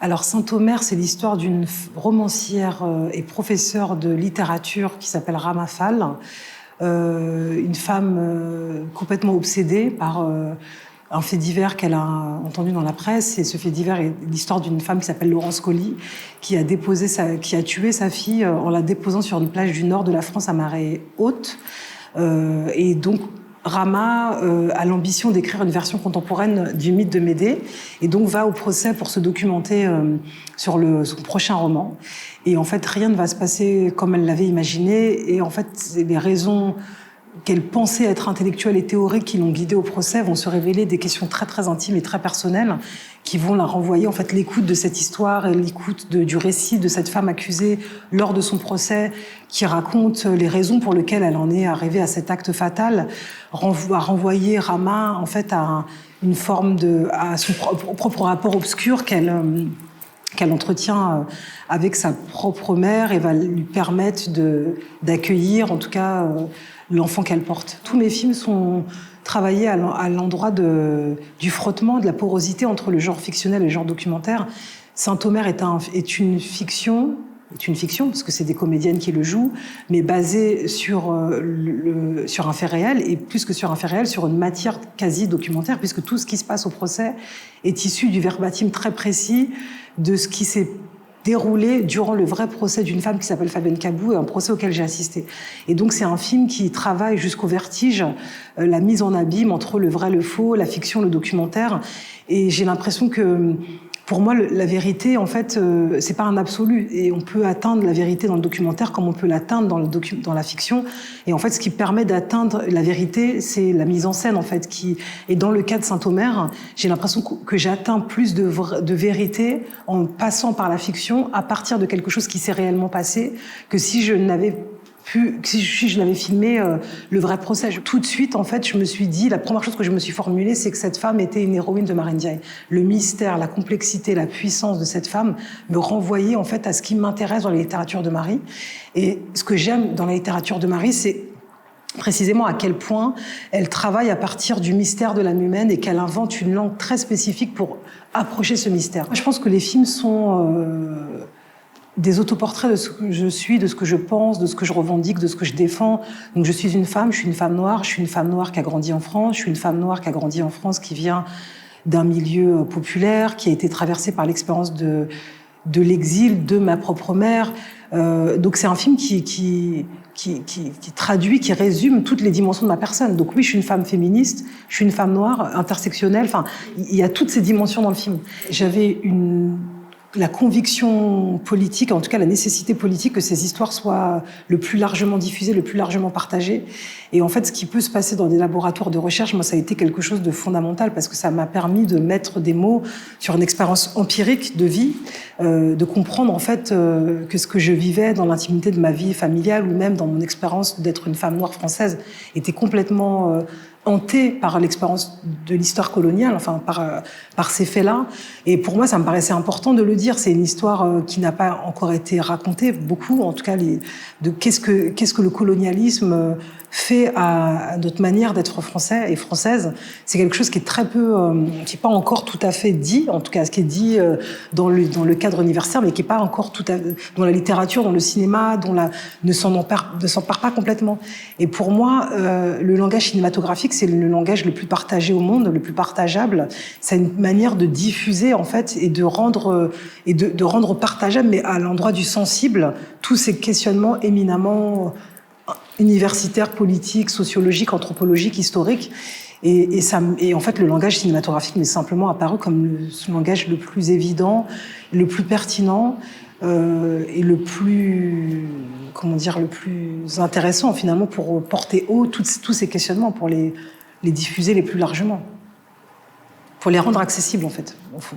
Alors, Saint-Omer, c'est l'histoire d'une romancière et professeure de littérature qui s'appelle Rama Fall, une femme complètement obsédée par un fait divers qu'elle a entendu dans la presse. Et ce fait divers est l'histoire d'une femme qui s'appelle Laurence Colly, qui a tué sa fille en la déposant sur une plage du nord de la France à marée haute. Et donc, Rama a l'ambition d'écrire une version contemporaine du mythe de Médée et donc va au procès pour se documenter sur son prochain roman. Et en fait, rien ne va se passer comme elle l'avait imaginé. Et en fait, les raisons qu'elle pensait être intellectuelles et théoriques qui l'ont guidée au procès vont se révéler des questions très très intimes et très personnelles qui vont la renvoyer en fait l'écoute de cette histoire et l'écoute du récit de cette femme accusée lors de son procès, qui raconte les raisons pour lesquelles elle en est arrivée à cet acte fatal, à renvoyer Rama en fait à une forme à son propre rapport obscur qu'elle entretient avec sa propre mère et va lui permettre d'accueillir en tout cas l'enfant qu'elle porte. Tous mes films sont travaillés à l'endroit du frottement, de la porosité entre le genre fictionnel et le genre documentaire. Saint-Omer est une fiction, parce que c'est des comédiennes qui le jouent, mais basée sur un fait réel, et plus que sur un fait réel, sur une matière quasi documentaire, puisque tout ce qui se passe au procès est issu du verbatim très précis de ce qui s'est déroulé durant le vrai procès d'une femme qui s'appelle Fabienne Cabou, un procès auquel j'ai assisté. Et donc c'est un film qui travaille jusqu'au vertige la mise en abîme entre le vrai, le faux, la fiction, le documentaire. Et j'ai l'impression que pour moi, la vérité, en fait, c'est pas un absolu. Et on peut atteindre la vérité dans le documentaire comme on peut l'atteindre dans la fiction. Et en fait, ce qui permet d'atteindre la vérité, c'est la mise en scène, en fait. Et dans le cas de Saint-Omer, j'ai l'impression que j'atteins plus de vérité en passant par la fiction à partir de quelque chose qui s'est réellement passé que si je n'avais filmé le vrai procès. Tout de suite, en fait, je me suis dit, la première chose que je me suis formulée, c'est que cette femme était une héroïne de Marine Diaye. Le mystère, la complexité, la puissance de cette femme me renvoyait, en fait, à ce qui m'intéresse dans la littérature de Marie. Et ce que j'aime dans la littérature de Marie, c'est précisément à quel point elle travaille à partir du mystère de l'âme humaine et qu'elle invente une langue très spécifique pour approcher ce mystère. Je pense que les films sont des autoportraits de ce que je suis, de ce que je pense, de ce que je revendique, de ce que je défends. Donc je suis une femme noire, je suis une femme noire qui a grandi en France, je suis une femme noire qui a grandi en France, qui vient d'un milieu populaire, qui a été traversée par l'expérience de l'exil de ma propre mère. Donc c'est un film qui traduit, qui résume toutes les dimensions de ma personne. Donc oui, je suis une femme féministe, je suis une femme noire, intersectionnelle, enfin, il y a toutes ces dimensions dans le film. J'avais la conviction politique, en tout cas la nécessité politique, que ces histoires soient le plus largement diffusées, le plus largement partagées. Et en fait, ce qui peut se passer dans des laboratoires de recherche, moi, ça a été quelque chose de fondamental parce que ça m'a permis de mettre des mots sur une expérience empirique de vie, de comprendre en fait que ce que je vivais dans l'intimité de ma vie familiale ou même dans mon expérience d'être une femme noire française était complètement hantée par l'expérience de l'histoire coloniale, enfin par ces faits-là. Et pour moi, ça me paraissait important de le dire. C'est une histoire qui n'a pas encore été racontée beaucoup, en tout cas, de qu'est-ce que le colonialisme fait à notre manière d'être français et française. C'est quelque chose qui est très peu, qui n'est pas encore tout à fait dit, en tout cas, ce qui est dit dans le cadre universitaire, mais qui n'est pas encore tout à fait dans la littérature, dans le cinéma, ne s'empare pas complètement. Et pour moi, le langage cinématographique, c'est le langage le plus partagé au monde, le plus partageable. C'est une manière de diffuser, en fait, et de rendre partageable, mais à l'endroit du sensible, tous ces questionnements éminemment universitaires, politiques, sociologiques, anthropologiques, historiques. Et en fait, le langage cinématographique m'est simplement apparu comme le langage le plus évident, le plus pertinent et le plus intéressant finalement pour porter haut tous ces questionnements, pour les diffuser les plus largement, pour les rendre accessibles en fait, au fond.